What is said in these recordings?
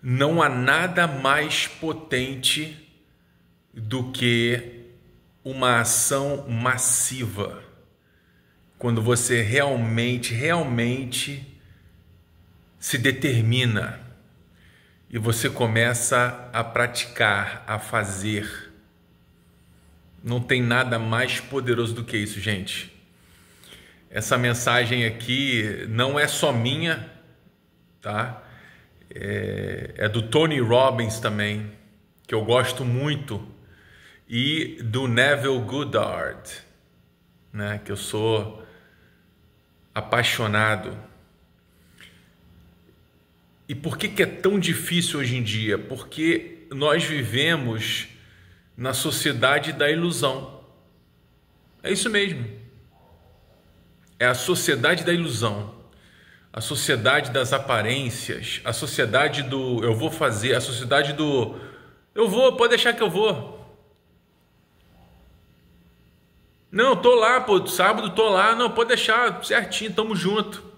Não há nada mais potente do que uma ação massiva. Quando você realmente se determina e você começa a praticar, a fazer. Não tem nada mais poderoso do que isso, gente. Essa mensagem aqui não é só minha, tá? É do Tony Robbins também, que eu gosto muito, e do Neville Goddard, né? Que eu sou apaixonado. E por que é tão difícil hoje em dia? Porque nós vivemos na sociedade da ilusão. É isso mesmo. É a sociedade da ilusão. A sociedade das aparências. A sociedade do eu vou fazer. A sociedade do eu vou, pode deixar que eu vou. Não, tô lá, pô, sábado tô lá. Não, pode deixar, certinho, tamo junto.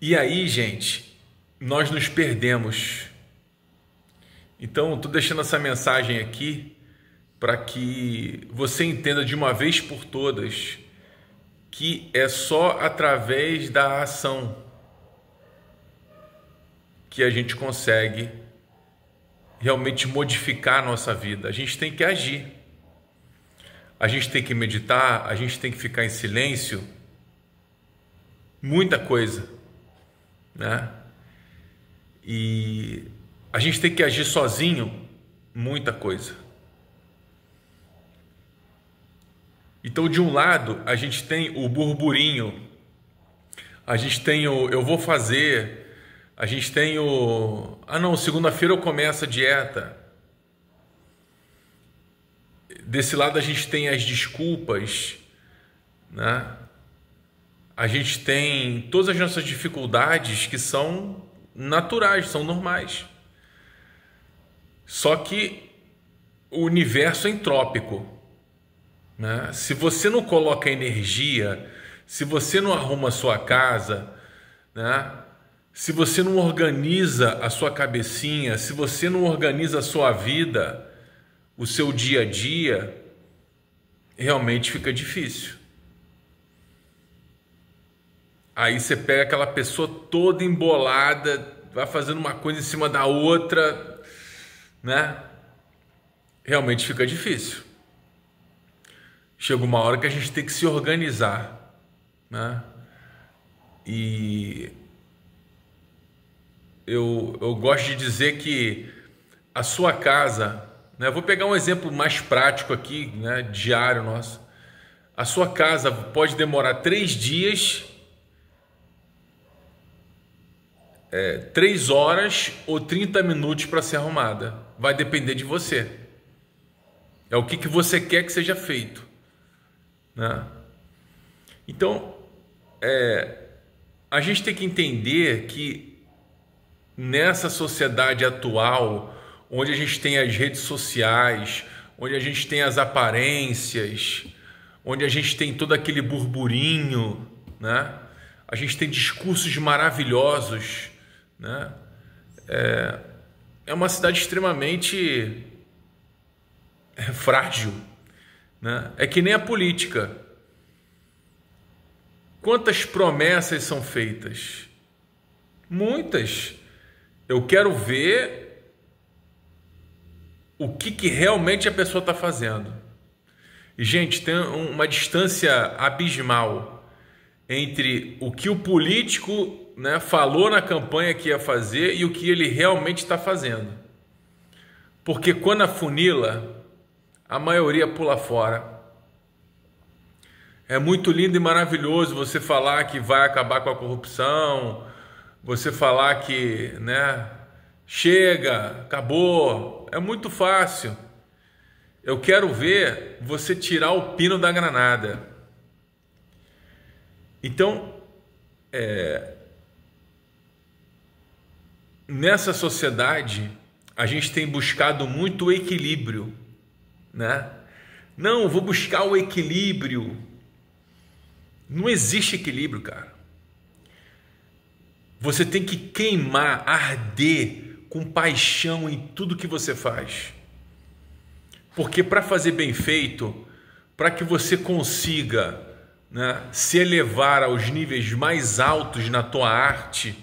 E aí, gente, nós nos perdemos. Então, estou deixando essa mensagem aqui para que você entenda de uma vez por todas que é só através da ação que a gente consegue realmente modificar a nossa vida. A gente tem que agir. A gente tem que meditar, a gente tem que ficar em silêncio. Muita coisa, né? E a gente tem que agir sozinho, muita coisa. Então, de um lado, a gente tem o burburinho, a gente tem o eu vou fazer, a gente tem o não, segunda-feira eu começo a dieta. Desse lado a gente tem as desculpas, né? A gente tem todas as nossas dificuldades que são naturais, são normais. Só que o universo é entrópico, né? Se você não coloca energia, se você não arruma a sua casa, né? Se você não organiza a sua cabecinha, se você não organiza a sua vida, o seu dia a dia, realmente fica difícil. Aí você pega aquela pessoa toda embolada, vai fazendo uma coisa em cima da outra, né? Realmente fica difícil. Chega uma hora que a gente tem que se organizar, né? E eu gosto de dizer que a sua casa, né? Eu vou pegar um exemplo mais prático aqui, né? Diário nosso. A sua casa pode demorar 3 dias, 3 horas ou 30 minutos para ser arrumada. Vai depender de você. É o que você quer que seja feito, né? Então, a gente tem que entender que nessa sociedade atual, onde a gente tem as redes sociais, onde a gente tem as aparências, onde a gente tem todo aquele burburinho, né? A gente tem discursos maravilhosos, né? É uma cidade extremamente frágil, né? É que nem a política. Quantas promessas são feitas? Muitas. Eu quero ver o que realmente a pessoa está fazendo. E, gente, tem uma distância abismal entre o que o político, né, falou na campanha que ia fazer e o que ele realmente está fazendo. Porque quando afunila, a maioria pula fora. É muito lindo e maravilhoso você falar que vai acabar com a corrupção, você falar que, né, chega, acabou. É muito fácil. Eu quero ver você tirar o pino da granada. Então, nessa sociedade, a gente tem buscado muito o equilíbrio, né? Não, eu vou buscar o equilíbrio. Não existe equilíbrio, cara. Você tem que queimar, arder com paixão em tudo que você faz. Porque para fazer bem feito, para que você consiga, né, se elevar aos níveis mais altos na tua arte,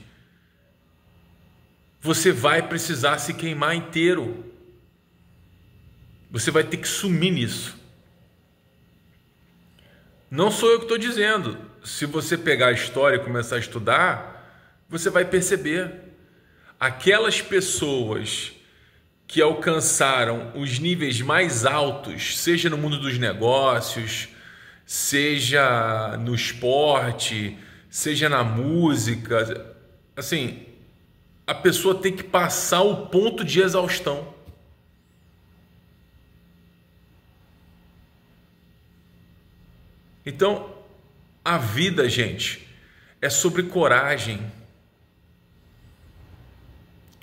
você vai precisar se queimar inteiro. Você vai ter que sumir nisso. Não sou eu que estou dizendo. Se você pegar a história e começar a estudar, você vai perceber. Aquelas pessoas que alcançaram os níveis mais altos, seja no mundo dos negócios, seja no esporte, seja na música, assim, a pessoa tem que passar o ponto de exaustão. Então, a vida, gente, é sobre coragem.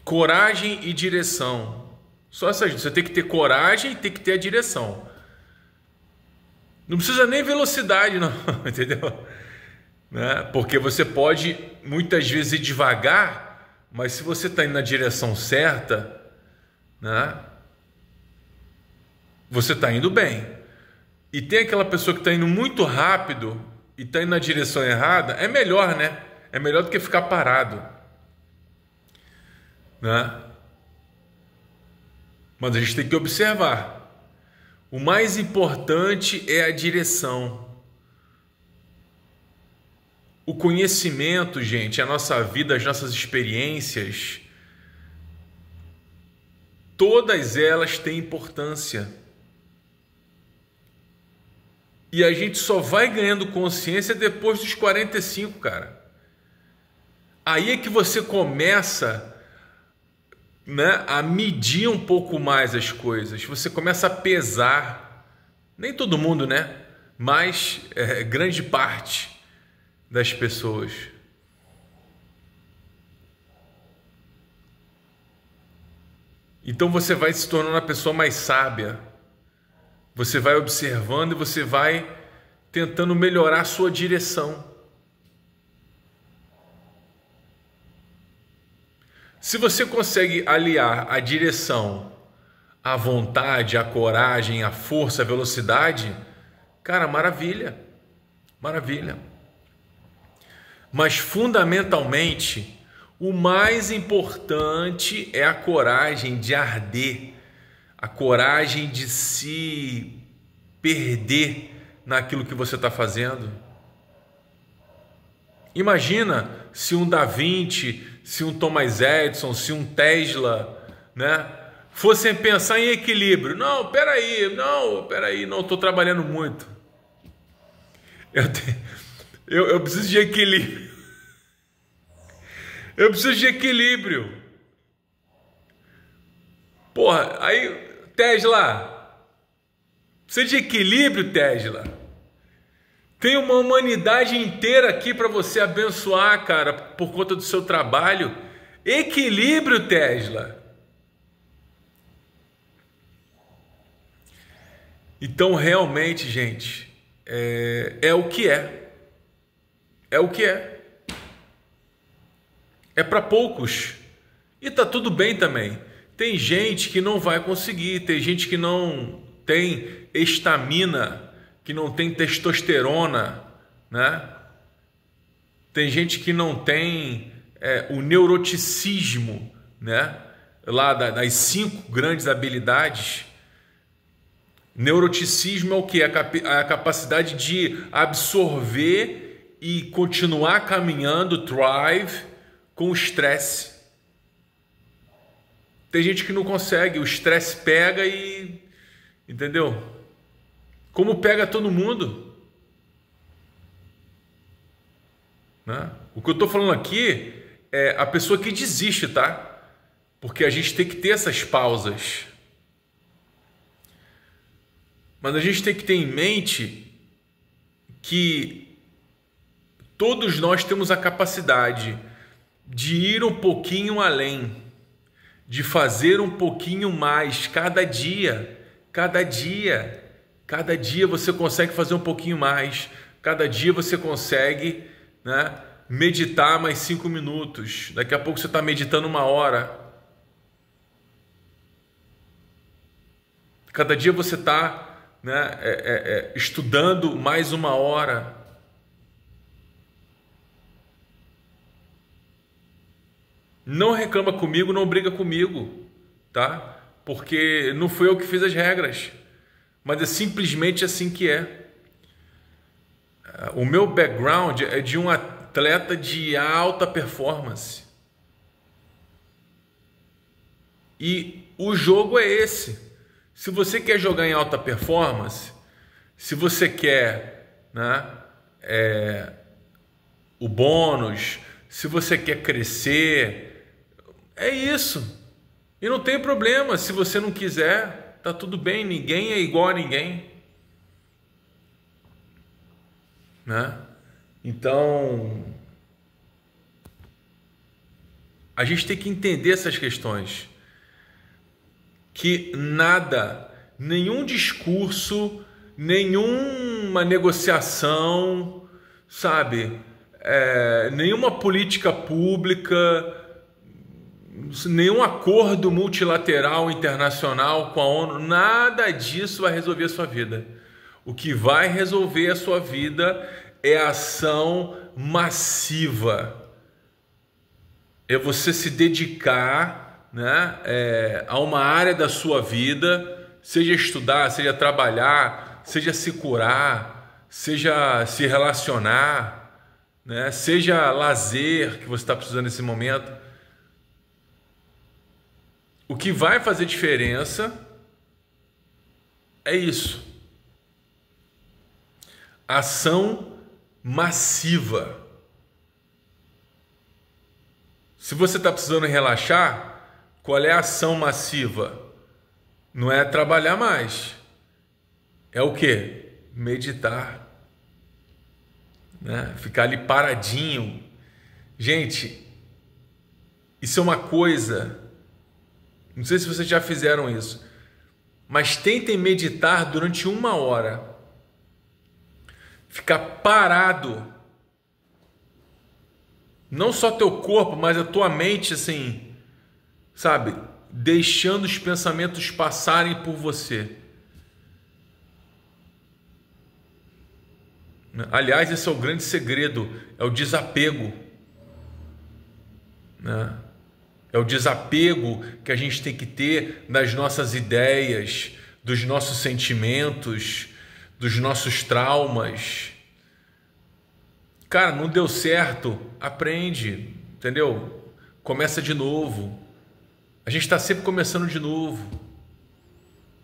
Coragem e direção. Só essas duas. Você tem que ter coragem e tem que ter a direção. Não precisa nem velocidade, não, entendeu? Né? Porque você pode, muitas vezes, ir devagar, mas se você está indo na direção certa, né, você está indo bem. E tem aquela pessoa que está indo muito rápido e está indo na direção errada, é melhor, né? É melhor do que ficar parado, né? Mas a gente tem que observar. O mais importante é a direção. O conhecimento, gente, a nossa vida, as nossas experiências, todas elas têm importância. E a gente só vai ganhando consciência depois dos 45, cara. Aí é que você começa, né, a medir um pouco mais as coisas. Você começa a pesar. Nem todo mundo, né? Mas grande parte das pessoas. Então você vai se tornando uma pessoa mais sábia. Você vai observando e você vai tentando melhorar a sua direção. Se você consegue aliar a direção, a vontade, a coragem, a força, a velocidade, cara, maravilha, maravilha. Mas fundamentalmente, o mais importante é a coragem de arder, a coragem de se perder naquilo que você está fazendo. Imagina se um Da Vinci, se um Thomas Edison, se um Tesla, né, fossem pensar em equilíbrio. Não, peraí, não, estou trabalhando muito. Eu preciso de equilíbrio. Eu preciso de equilíbrio. Porra, aí, Tesla, precisa de equilíbrio, Tesla. Tem uma humanidade inteira aqui para você abençoar, cara, por conta do seu trabalho. Equilíbrio, Tesla. Então, realmente, gente, é o que é. É o que é. É para poucos. E tá tudo bem também. Tem gente que não vai conseguir, tem gente que não tem estamina, que não tem testosterona, né? Tem gente que não tem o neuroticismo, né? Lá das 5 grandes habilidades. Neuroticismo é o que? A capacidade de absorver e continuar caminhando, thrive, com o estresse. Tem gente que não consegue, o estresse pega e... Entendeu? Como pega todo mundo. Né? O que eu estou falando aqui é a pessoa que desiste, tá? Porque a gente tem que ter essas pausas. Mas a gente tem que ter em mente que todos nós temos a capacidade de ir um pouquinho além, de fazer um pouquinho mais cada dia. Cada dia você consegue fazer um pouquinho mais. Cada dia você consegue, né, meditar mais 5 minutos. Daqui a pouco você está meditando 1 hora. Cada dia você está, né, estudando mais 1 hora. Não reclama comigo, não briga comigo, tá? Porque não fui eu que fiz as regras, mas é simplesmente assim que é. O meu background é de um atleta de alta performance. E o jogo é esse. Se você quer jogar em alta performance, se você quer, né, o bônus, se você quer crescer, é isso. E não tem problema, se você não quiser, tá tudo bem, ninguém é igual a ninguém, né? Então, a gente tem que entender essas questões, que nada, nenhum discurso, nenhuma negociação, sabe, nenhuma política pública, nenhum acordo multilateral internacional com a ONU, nada disso vai resolver a sua vida. O que vai resolver a sua vida é a ação massiva. É você se dedicar, né, a uma área da sua vida, seja estudar, seja trabalhar, seja se curar, seja se relacionar, né, seja lazer que você está precisando nesse momento. O que vai fazer diferença é isso. Ação massiva. Se você está precisando relaxar, qual é a ação massiva? Não é trabalhar mais. É o quê? Meditar. Né? Ficar ali paradinho. Gente, isso é uma coisa... Não sei se vocês já fizeram isso, mas tentem meditar durante 1 hora. Ficar parado. Não só teu corpo, mas a tua mente, assim, sabe? Deixando os pensamentos passarem por você. Aliás, esse é o grande segredo, é o desapego, né? É o desapego que a gente tem que ter das nossas ideias, dos nossos sentimentos, dos nossos traumas. Cara, não deu certo, aprende, entendeu? Começa de novo. A gente está sempre começando de novo.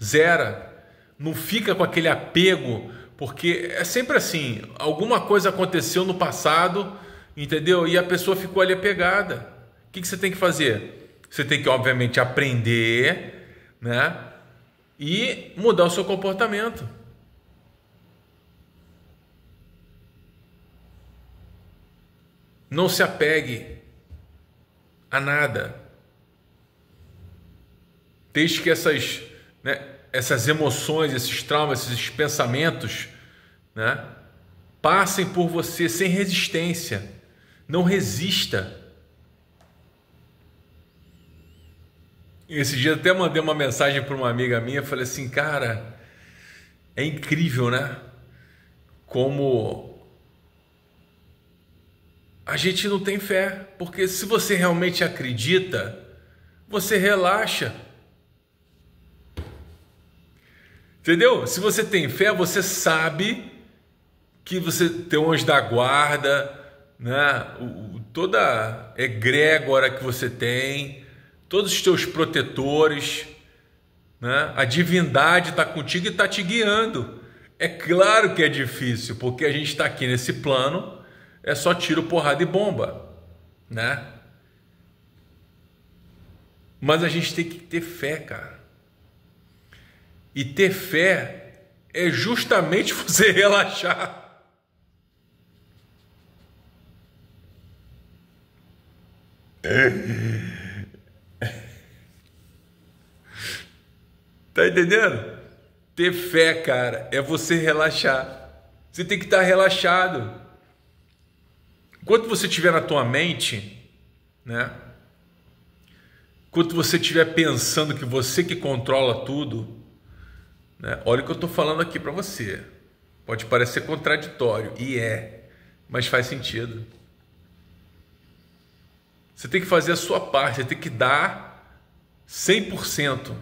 Zera. Não fica com aquele apego, porque é sempre assim, alguma coisa aconteceu no passado, entendeu? E a pessoa ficou ali apegada. O que você tem que fazer? Você tem que, obviamente, aprender, né? E mudar o seu comportamento. Não se apegue a nada. Deixe que essas emoções, esses traumas, esses pensamentos, né, passem por você sem resistência. Não resista. Esse dia até mandei uma mensagem para uma amiga minha, falei assim, cara, é incrível, né? Como a gente não tem fé, porque se você realmente acredita, você relaxa. Entendeu? Se você tem fé, você sabe que você tem um anjo da guarda, né? Toda egrégora que você tem, todos os teus protetores, né? A divindade está contigo e está te guiando. É claro que é difícil, porque a gente está aqui nesse plano, é só tiro, porrada e bomba, né? Mas a gente tem que ter fé, cara. E ter fé é justamente você relaxar. Tá entendendo? Ter fé, cara, é você relaxar. Você tem que estar relaxado. enquanto você estiver na tua mente, né? Enquanto você estiver pensando que você que controla tudo, né? Olha o que eu estou falando aqui para você. Pode parecer contraditório, e mas faz sentido. Você tem que fazer a sua parte, você tem que dar 100%.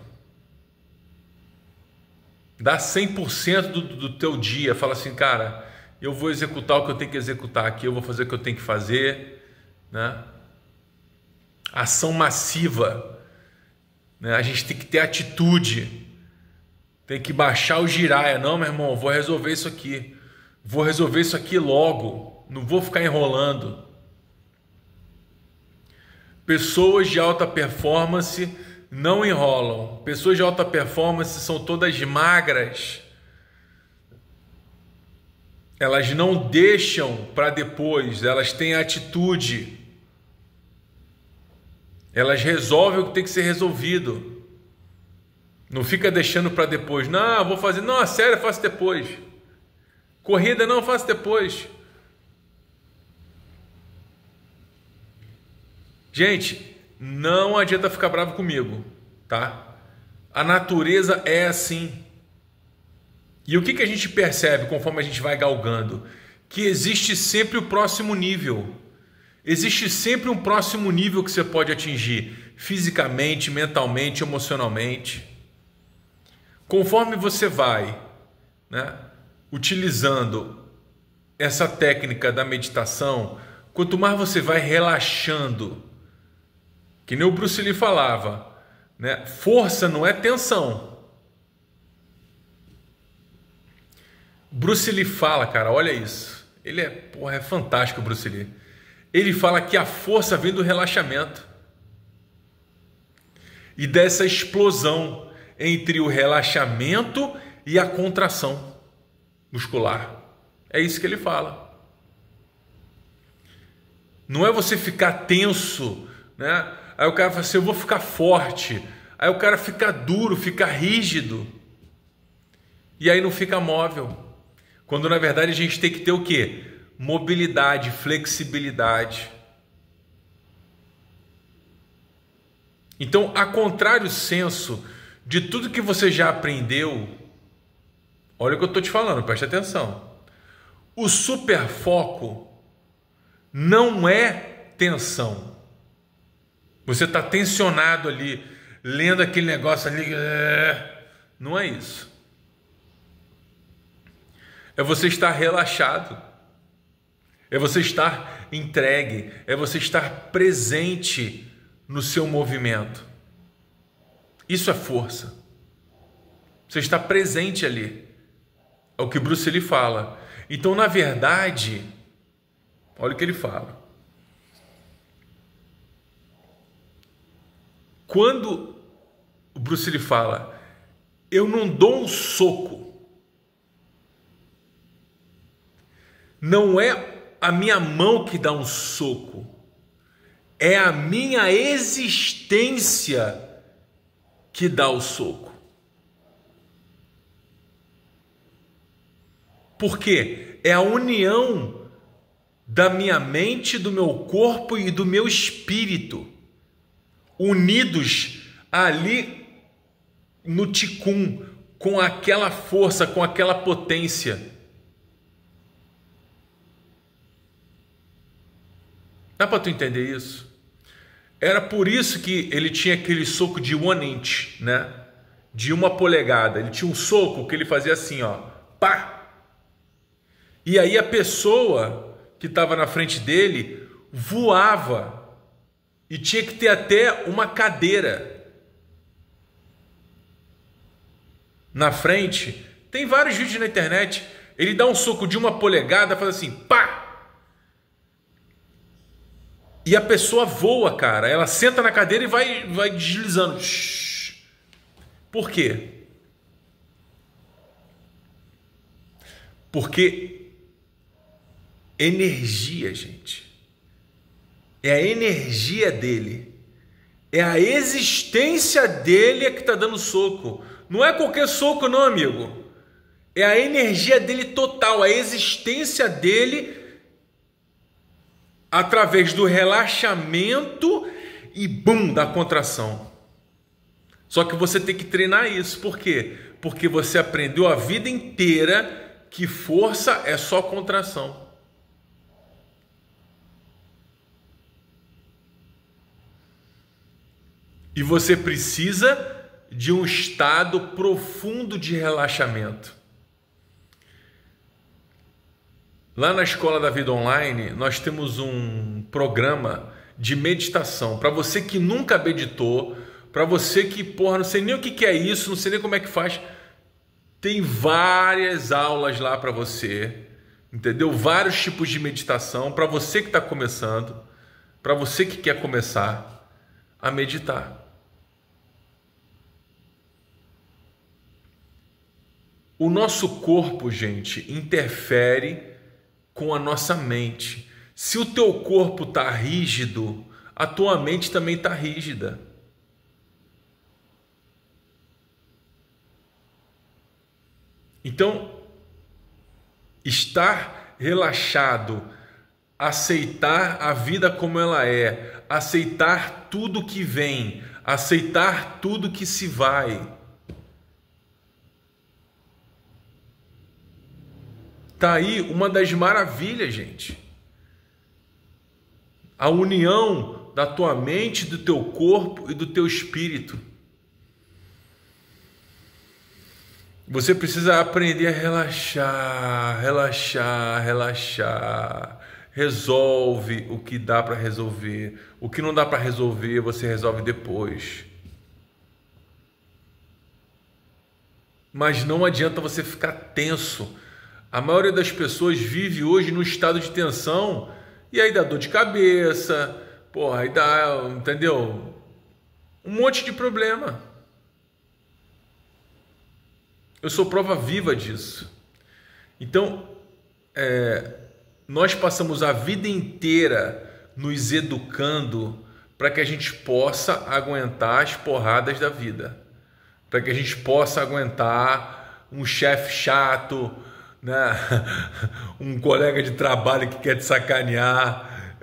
Dá 100% do teu dia. Fala assim, cara, eu vou executar o que eu tenho que executar aqui, eu vou fazer o que eu tenho que fazer, né? Ação massiva, né? A gente tem que ter atitude, tem que baixar o giraia. Não, meu irmão, vou resolver isso aqui logo, não vou ficar enrolando. Pessoas de alta performance não enrolam. Pessoas de alta performance são todas magras. Elas não deixam para depois, elas têm atitude. Elas resolvem o que tem que ser resolvido. Não fica deixando para depois. Não, vou fazer. Não, sério, faço depois. Corrida, não, faço depois. Gente, não adianta ficar bravo comigo, tá? A natureza é assim. E o que a gente percebe conforme a gente vai galgando? Que existe sempre o próximo nível. Existe sempre um próximo nível que você pode atingir, fisicamente, mentalmente, emocionalmente. Conforme você vai, né, utilizando essa técnica da meditação, quanto mais você vai relaxando, que nem o Bruce Lee falava, né, força não é tensão. Bruce Lee fala, cara, olha isso. Ele é fantástico, o Bruce Lee. Ele fala que a força vem do relaxamento e dessa explosão entre o relaxamento e a contração muscular. É isso que ele fala. Não é você ficar tenso, né? Aí o cara fala assim, eu vou ficar forte. Aí o cara fica duro, fica rígido. E aí não fica móvel. Quando na verdade a gente tem que ter o quê? Mobilidade, flexibilidade. Então, a contrário senso de tudo que você já aprendeu, olha o que eu estou te falando, preste atenção. O superfoco não é tensão. Você está tensionado ali, lendo aquele negócio ali. Não é isso. É você estar relaxado. É você estar entregue. É você estar presente no seu movimento. Isso é força. Você está presente ali. É o que Bruce Lee fala. Então, na verdade, olha o que ele fala. Quando o Bruce Lee fala, eu não dou um soco, não é a minha mão que dá um soco, é a minha existência que dá o soco. Por quê? É a união da minha mente, do meu corpo e do meu espírito, unidos ali no Ticum, com aquela força, com aquela potência. Dá para tu entender isso? Era por isso que ele tinha aquele soco de 1 inch, né? De 1 polegada. Ele tinha um soco que ele fazia assim, ó, pá! E aí a pessoa que estava na frente dele voava e tinha que ter até uma cadeira na frente. Tem vários vídeos na internet. Ele dá um soco de 1 polegada, faz assim, pá! E a pessoa voa, cara. Ela senta na cadeira e vai deslizando. Por quê? Porque energia, gente. É a energia dele. É a existência dele que está dando soco. Não é qualquer soco, não, amigo. É a energia dele total. A existência dele através do relaxamento e bum, da contração. Só que você tem que treinar isso. Por quê? Porque você aprendeu a vida inteira que força é só contração. E você precisa de um estado profundo de relaxamento. Lá na Escola da Vida Online, nós temos um programa de meditação. Para você que nunca meditou, para você que, não sei nem o que é isso, não sei nem como é que faz. Tem várias aulas lá para você, entendeu? Vários tipos de meditação para você que está começando, para você que quer começar a meditar. O nosso corpo, gente, interfere com a nossa mente. Se o teu corpo está rígido, a tua mente também está rígida. Então, estar relaxado, aceitar a vida como ela é, aceitar tudo que vem, aceitar tudo que se vai. Tá aí uma das maravilhas, gente. A união da tua mente, do teu corpo e do teu espírito. Você precisa aprender a relaxar, relaxar, relaxar. Resolve o que dá para resolver. O que não dá para resolver, você resolve depois. Mas não adianta você ficar tenso. A maioria das pessoas vive hoje num estado de tensão e aí dá dor de cabeça, aí dá, entendeu? Um monte de problema. Eu sou prova viva disso. Então, nós passamos a vida inteira nos educando para que a gente possa aguentar as porradas da vida, para que a gente possa aguentar um chefe chato, né? Um colega de trabalho que quer te sacanear.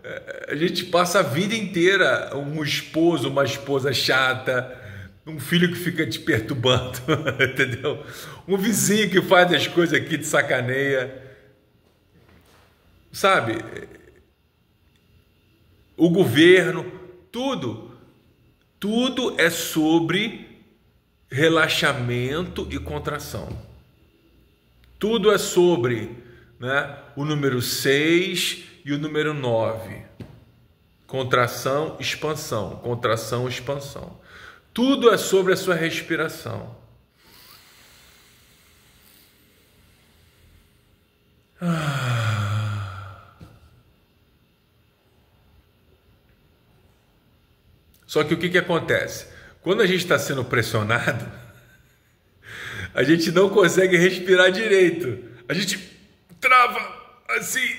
A gente passa a vida inteira um esposo, uma esposa chata, um filho que fica te perturbando, entendeu? Um vizinho que faz as coisas aqui te sacaneia, sabe? O governo, tudo é sobre relaxamento e contração. Tudo é sobre, né, o número 6 e o número 9. Contração, expansão. Contração, expansão. Tudo é sobre a sua respiração. Só que o que acontece? Quando a gente está sendo pressionado, a gente não consegue respirar direito. A gente trava assim.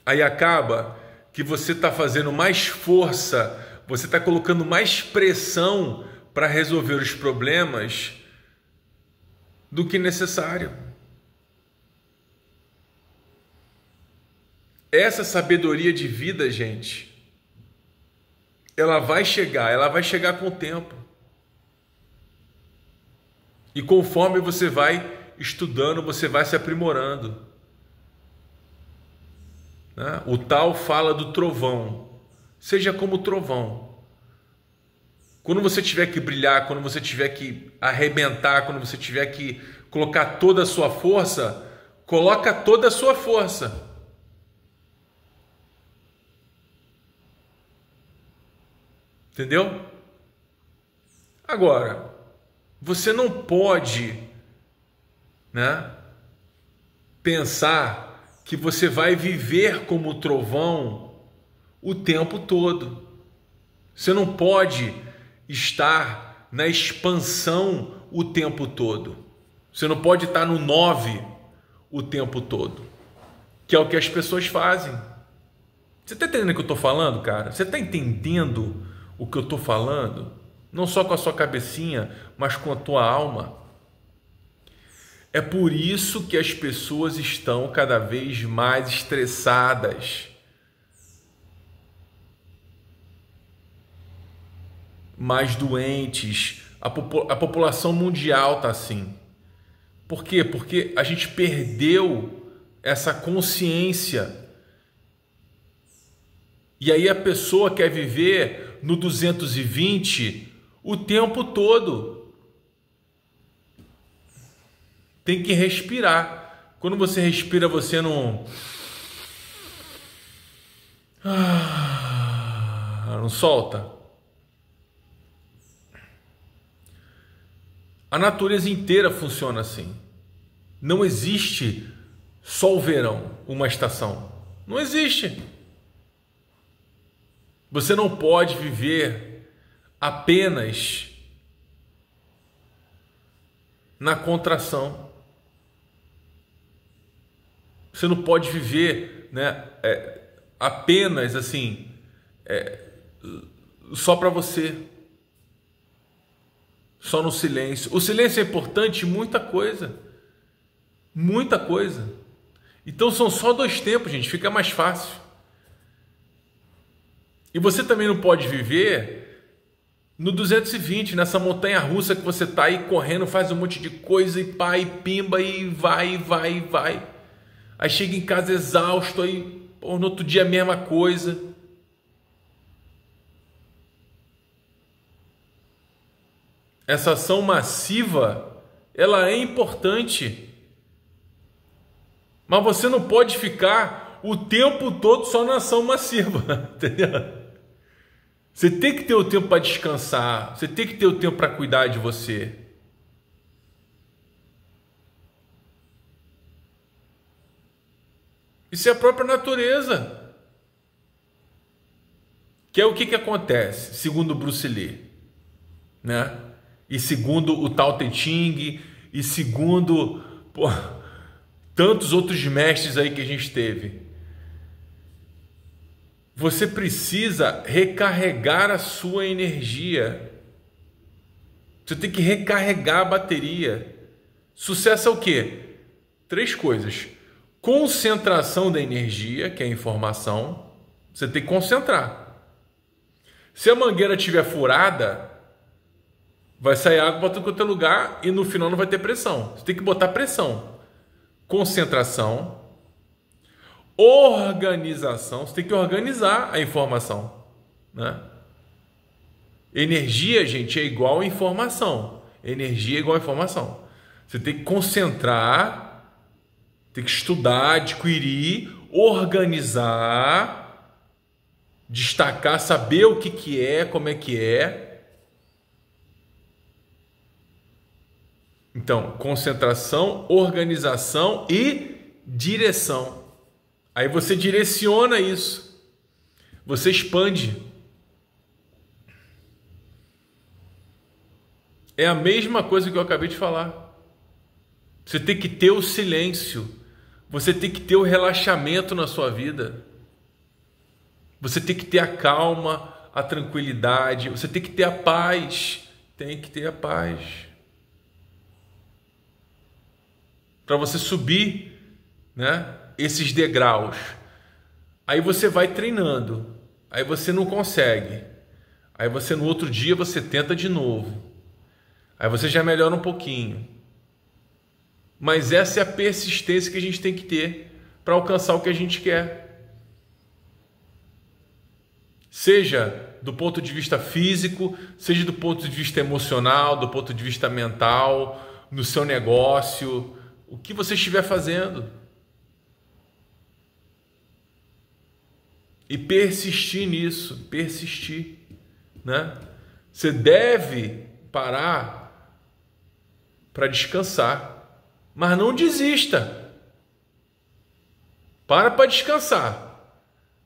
Aí acaba que você está fazendo mais força, você está colocando mais pressão para resolver os problemas do que necessário. Essa sabedoria de vida, gente, ela vai chegar com o tempo. E conforme você vai estudando, você vai se aprimorando. Né? O Tao fala do trovão. Seja como o trovão. Quando você tiver que brilhar, quando você tiver que arrebentar, quando você tiver que colocar toda a sua força, coloca toda a sua força. Entendeu? Agora, você não pode, né, pensar que você vai viver como o trovão o tempo todo. Você não pode estar na expansão o tempo todo. Você não pode estar no 9 o tempo todo, que é o que as pessoas fazem. Você está entendendo o que eu estou falando, cara? Você está entendendo o que eu estou falando? Não só com a sua cabecinha, mas com a tua alma. É por isso que as pessoas estão cada vez mais estressadas, mais doentes. A população mundial está assim. Por quê? Porque a gente perdeu essa consciência. E aí a pessoa quer viver no 220 o tempo todo. Tem que respirar. Quando você respira, você não solta. A natureza inteira funciona assim. Não existe só o verão, uma estação. Não existe. Você não pode viver apenas na contração. Você não pode viver, né, apenas assim, só para você, só no silêncio. O silêncio é importante em muita coisa, muita coisa. Então são só 2 tempos, gente, fica mais fácil. E você também não pode viver no 220, nessa montanha russa que você está aí correndo, faz um monte de coisa e pá, e pimba, e vai. Aí chega em casa exausto, aí no outro dia a mesma coisa. Essa ação massiva, ela é importante. Mas você não pode ficar o tempo todo só na ação massiva, entendeu? Você tem que ter o tempo para descansar, você tem que ter o tempo para cuidar de você. Isso é a própria natureza. Que é o que acontece, segundo Bruce Lee, né? E segundo o Tao Te Ching, e segundo tantos outros mestres aí que a gente teve. Você precisa recarregar a sua energia. Você tem que recarregar a bateria. Sucesso é o quê? 3 coisas. Concentração da energia, que é a informação. Você tem que concentrar. Se a mangueira estiver furada, vai sair água para todo quanto é lugar e no final não vai ter pressão. Você tem que botar pressão. Concentração. Organização. Você tem que organizar a informação, né? Energia, gente, é igual a informação. Energia é igual a informação. Você tem que concentrar, tem que estudar, adquirir, organizar, destacar, saber o que é, como é que é. Então, concentração, organização e direção. Aí você direciona isso, você expande. É a mesma coisa que eu acabei de falar. Você tem que ter o silêncio, você tem que ter o relaxamento na sua vida. Você tem que ter a calma, a tranquilidade, você tem que ter a paz. Tem que ter a paz. Para você subir, né, esses degraus. Aí você vai treinando. Aí você não consegue. Aí você no outro dia você tenta de novo. Aí você já melhora um pouquinho. Mas essa é a persistência que a gente tem que ter para alcançar o que a gente quer. Seja do ponto de vista físico, seja do ponto de vista emocional, do ponto de vista mental, no seu negócio, o que você estiver fazendo. E persistir nisso, persistir, né? Você deve parar para descansar, mas não desista. Para descansar,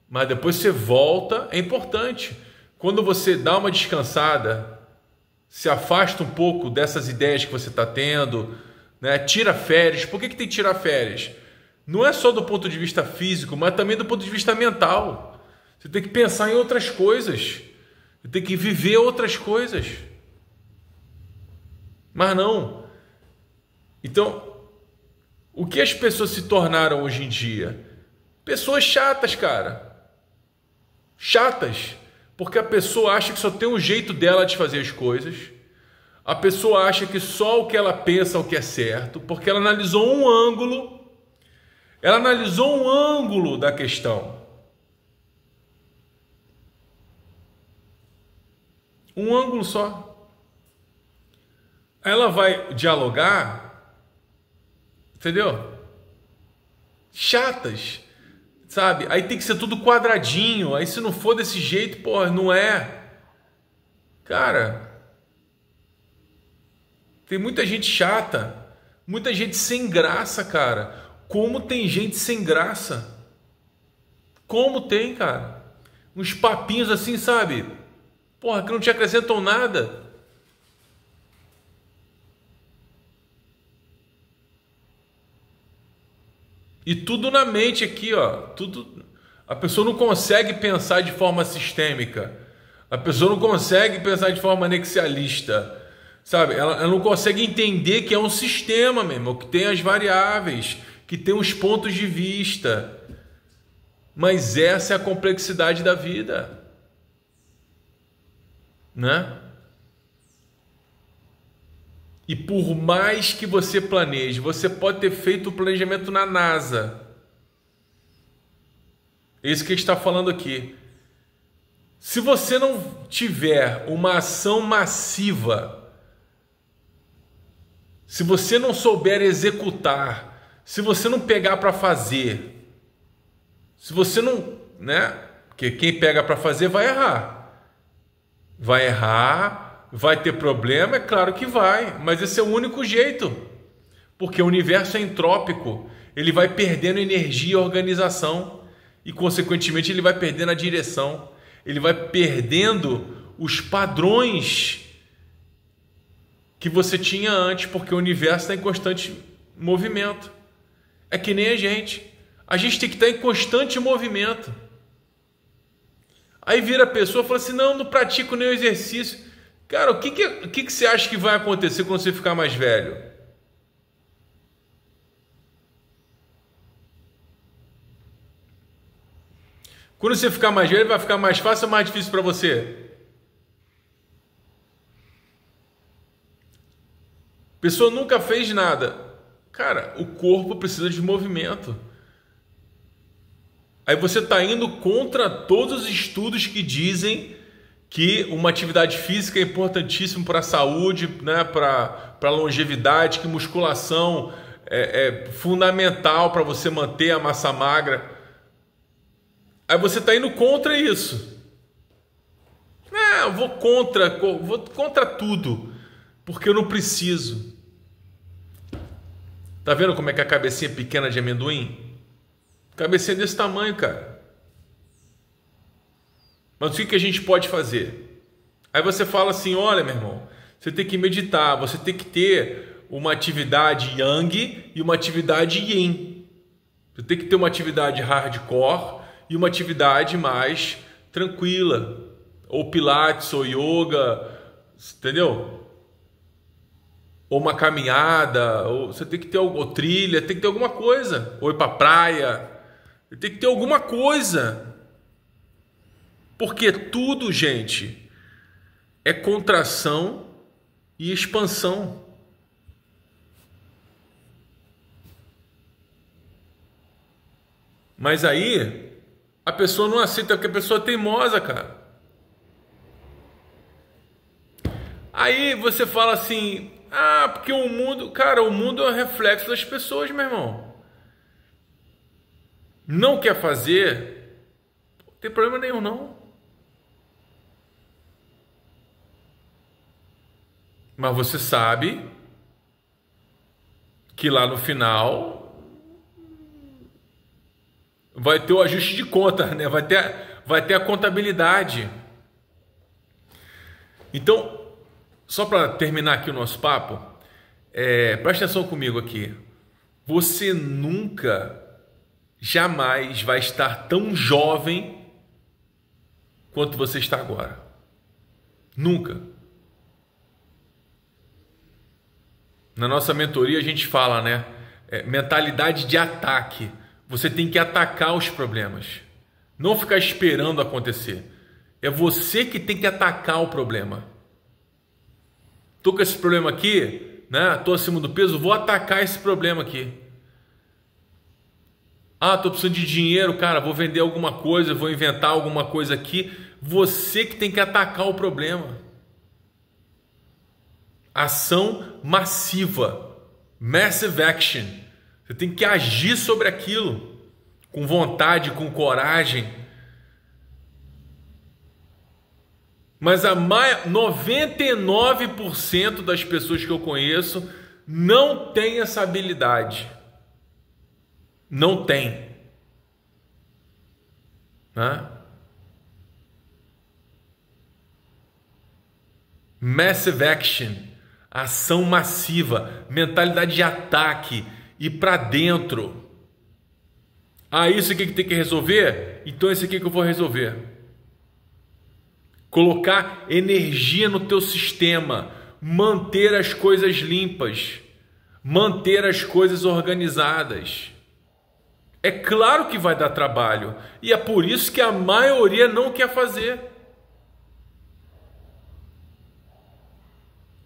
mas depois você volta. É importante. Quando você dá uma descansada, se afasta um pouco dessas ideias que você está tendo, né? Tira férias. Por que tem que tirar férias? Não é só do ponto de vista físico, mas também do ponto de vista mental. Você tem que pensar em outras coisas. Você tem que viver outras coisas. Mas não. Então, O que as pessoas se tornaram hoje em dia? Pessoas chatas, cara. Chatas. Porque a pessoa acha que só tem um jeito dela de fazer as coisas. A pessoa acha que só o que ela pensa é o que é certo. Porque ela analisou um ângulo. Ela analisou um ângulo da questão. Um ângulo só. Ela vai dialogar, entendeu? Chatas, sabe? Aí tem que ser tudo quadradinho. Aí se não for desse jeito, porra, não é. Cara, tem muita gente chata, muita gente sem graça, cara. Como tem gente sem graça? Como tem, cara? Uns papinhos assim, sabe? Porra, que não te acrescentam nada. E tudo na mente aqui, ó. Tudo. A pessoa não consegue pensar de forma sistêmica. A pessoa não consegue pensar de forma anexialista. Sabe? Ela não consegue entender que é um sistema mesmo, que tem as variáveis, que tem os pontos de vista. Mas essa é a complexidade da vida. Né? E por mais que você planeje, você pode ter feito o planejamento na NASA. É isso que a gente está falando aqui. Se você não tiver uma ação massiva, se você não souber executar, se você não pegar para fazer, se você não, né? Porque quem pega para fazer vai errar. Vai errar, vai ter problema, é claro que vai, mas esse é o único jeito, porque o universo é entrópico, ele vai perdendo energia e organização, e consequentemente ele vai perdendo a direção, ele vai perdendo os padrões que você tinha antes, porque o universo está em constante movimento. É que nem a gente tem que estar em constante movimento. Aí vira a pessoa e fala assim, não pratico nem o exercício. Cara, o que você acha que vai acontecer quando você ficar mais velho? Quando você ficar mais velho, vai ficar mais fácil ou mais difícil para você? A pessoa nunca fez nada. Cara, o corpo precisa de movimento. Aí você está indo contra todos os estudos que dizem que uma atividade física é importantíssima para a saúde, né, para a longevidade, que musculação é fundamental para você manter a massa magra. Aí você está indo contra isso. Eu vou contra tudo, porque eu não preciso. Tá vendo como é que a cabecinha pequena de amendoim? Cabecinha desse tamanho, cara. Mas o que a gente pode fazer? Aí você fala assim, olha, meu irmão, você tem que meditar, você tem que ter uma atividade yang e uma atividade yin. Você tem que ter uma atividade hardcore e uma atividade mais tranquila. Ou pilates, ou yoga, entendeu? Ou uma caminhada, ou você tem que ter ou trilha, tem que ter alguma coisa. Ou ir para a praia. Tem que ter alguma coisa. Porque tudo, gente, é contração e expansão. Mas aí a pessoa não aceita, porque a pessoa é teimosa, cara. Aí você fala assim, porque o mundo, cara, o mundo é um reflexo das pessoas, meu irmão. Não quer fazer, não tem problema nenhum, não. Mas você sabe que lá no final vai ter o ajuste de conta, né? Vai ter a contabilidade. Então, só para terminar aqui o nosso papo, preste atenção comigo aqui. Você nunca, jamais vai estar tão jovem quanto você está agora. Nunca. Na nossa mentoria a gente fala, né? mentalidade de ataque. Você tem que atacar os problemas, não ficar esperando acontecer. É você que tem que atacar o problema. Tô com esse problema aqui, né? Tô acima do peso, vou atacar esse problema aqui. Ah, tô precisando de dinheiro, cara, vou vender alguma coisa, vou inventar alguma coisa aqui. Você que tem que atacar o problema. Ação massiva, massive action. Você tem que agir sobre aquilo com vontade, com coragem. Mas 99% das pessoas que eu conheço não tem essa habilidade. Não tem. Né? Massive action, ação massiva, mentalidade de ataque, ir para dentro. Ah, isso aqui que tem que resolver? Então esse aqui que eu vou resolver. Colocar energia no teu sistema, manter as coisas limpas, manter as coisas organizadas. É claro que vai dar trabalho e é por isso que a maioria não quer fazer.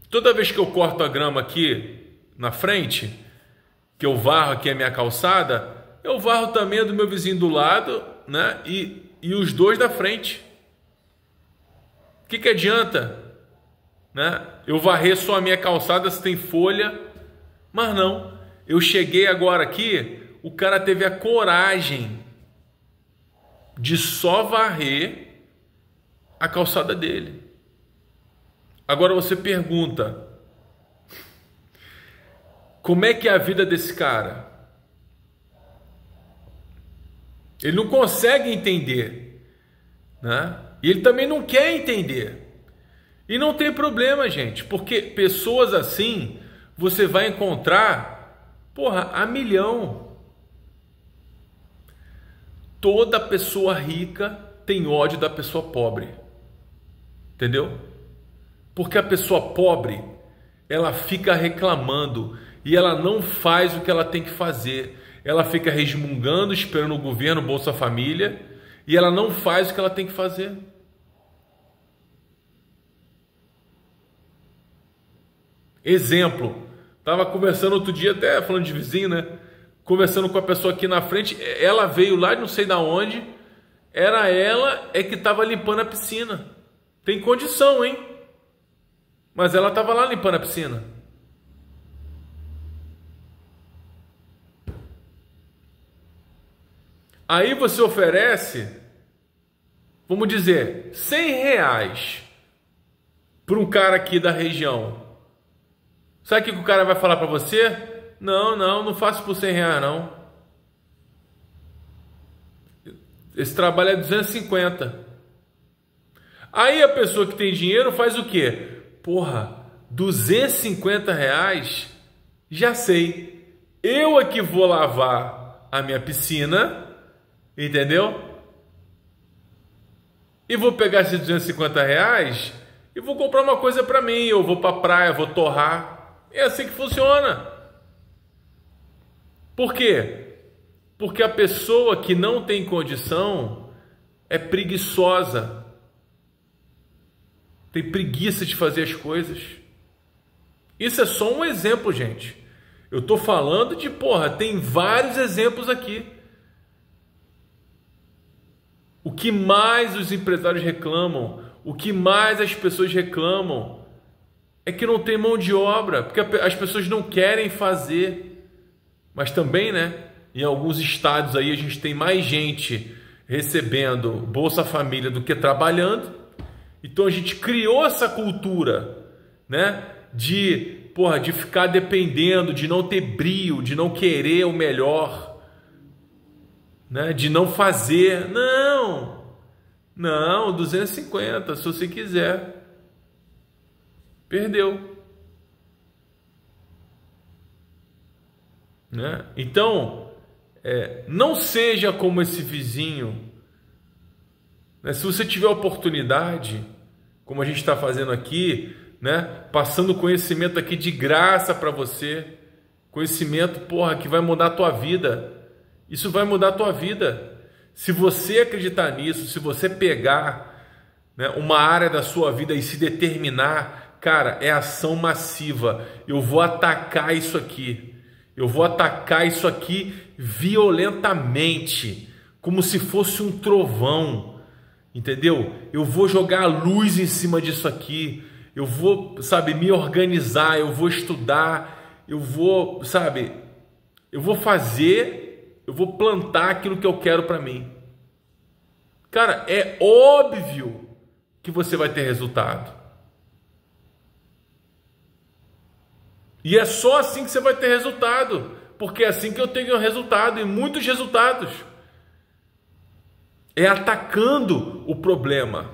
Toda vez que eu corto a grama aqui na frente, que eu varro aqui a minha calçada, eu varro também a do meu vizinho do lado, né? E os dois da frente. O que adianta, né? Eu varrer só a minha calçada se tem folha, mas não. Eu cheguei agora aqui, o cara teve a coragem de só varrer a calçada dele. Agora você pergunta, como é que é a vida desse cara? Ele não consegue entender, né? E ele também não quer entender. E não tem problema, gente, porque pessoas assim você vai encontrar, porra, a milhão. Toda pessoa rica tem ódio da pessoa pobre. Entendeu? Porque a pessoa pobre, ela fica reclamando e ela não faz o que ela tem que fazer. Ela fica resmungando, esperando o governo, Bolsa Família, e ela não faz o que ela tem que fazer. Exemplo, estava conversando outro dia, até falando de vizinho, né? Conversando com a pessoa aqui na frente, ela veio lá, não sei da onde, era ela que estava limpando a piscina. Tem condição, hein? Mas ela estava lá limpando a piscina. Aí você oferece, vamos dizer, R$100 para um cara aqui da região. Sabe o que o cara vai falar para você? Não faço por R$100 não. Esse trabalho é 250. Aí a pessoa que tem dinheiro faz o quê? Porra, R$250? Já sei. Eu aqui vou lavar a minha piscina, entendeu? E vou pegar esses R$250 e vou comprar uma coisa para mim. Eu vou para a praia, vou torrar. É assim que funciona. Por quê? Porque a pessoa que não tem condição é preguiçosa. Tem preguiça de fazer as coisas. Isso é só um exemplo, gente. Eu estou falando de, porra, tem vários exemplos aqui. O que mais os empresários reclamam, o que mais as pessoas reclamam, é que não tem mão de obra, porque as pessoas não querem fazer. Mas também, né, em alguns estados aí a gente tem mais gente recebendo Bolsa Família do que trabalhando. Então a gente criou essa cultura, né, de ficar dependendo, de não ter brio, de não querer o melhor, né, de não fazer. Não, 250, se você quiser. Perdeu. Né? Então, não seja como esse vizinho. Né? Se você tiver oportunidade, como a gente está fazendo aqui, né? Passando conhecimento aqui de graça para você, Conhecimento, porra, que vai mudar a tua vida. Isso vai mudar a tua vida. Se você acreditar nisso, se você pegar, né, uma área da sua vida e se determinar, cara, é ação massiva. Eu vou atacar isso aqui. Eu vou atacar isso aqui violentamente, como se fosse um trovão, entendeu? Eu vou jogar luz em cima disso aqui. Eu vou, sabe, me organizar, eu vou estudar, eu vou, sabe, eu vou fazer, eu vou plantar aquilo que eu quero para mim. Cara, é óbvio que você vai ter resultado. E é só assim que você vai ter resultado, porque é assim que eu tenho resultado, e muitos resultados. É atacando o problema.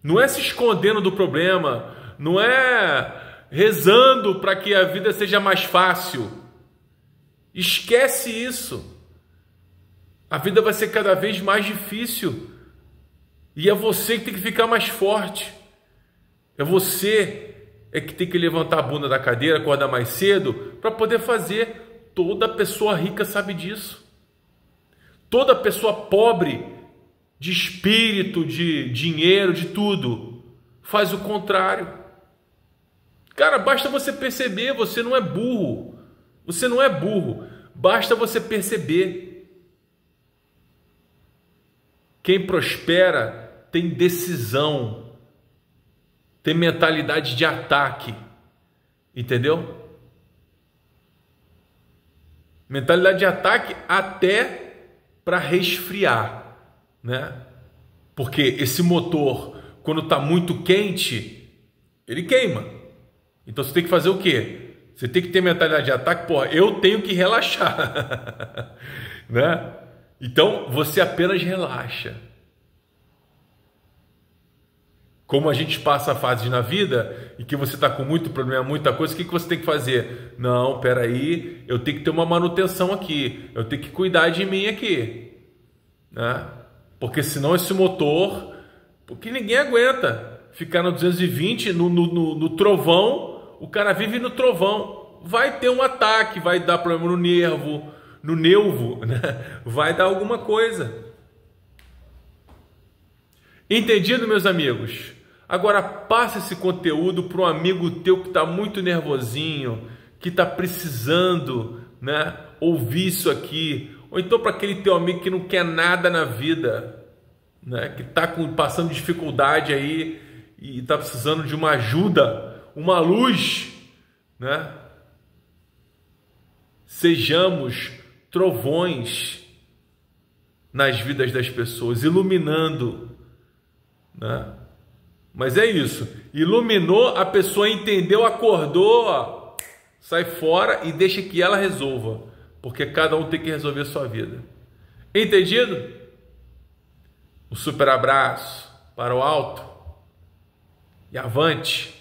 Não é se escondendo do problema, não é rezando para que a vida seja mais fácil. Esquece isso. A vida vai ser cada vez mais difícil. E é você que tem que ficar mais forte. É você que tem que levantar a bunda da cadeira, acordar mais cedo para poder fazer. Toda pessoa rica sabe disso. Toda pessoa pobre de espírito, de dinheiro, de tudo, faz o contrário. Cara, basta você perceber, você não é burro. Você não é burro. Basta você perceber. Quem prospera tem decisão, tem mentalidade de ataque. Entendeu? Mentalidade de ataque até para resfriar. Né? Porque esse motor, quando está muito quente, ele queima. Então você tem que fazer o quê? Você tem que ter mentalidade de ataque. Porra, eu tenho que relaxar. Né? Então você apenas relaxa. Como a gente passa fases na vida e que você está com muito problema, muita coisa, o que você tem que fazer? Não, peraí, eu tenho que ter uma manutenção aqui. Eu tenho que cuidar de mim aqui. Né? Porque senão esse motor, porque ninguém aguenta ficar no 220, no trovão, o cara vive no trovão, vai ter um ataque, vai dar problema no nervo, né? Vai dar alguma coisa. Entendido, meus amigos? Agora passa esse conteúdo para um amigo teu que está muito nervosinho, que está precisando, né, ouvir isso aqui. Ou então para aquele teu amigo que não quer nada na vida, né? Que está passando dificuldade aí e está precisando de uma ajuda, uma luz, né? Sejamos trovões nas vidas das pessoas, iluminando, né? Mas é isso, iluminou, a pessoa entendeu, acordou, ó, sai fora e deixa que ela resolva. Porque cada um tem que resolver a sua vida. Entendido? Um super abraço para o alto e avante.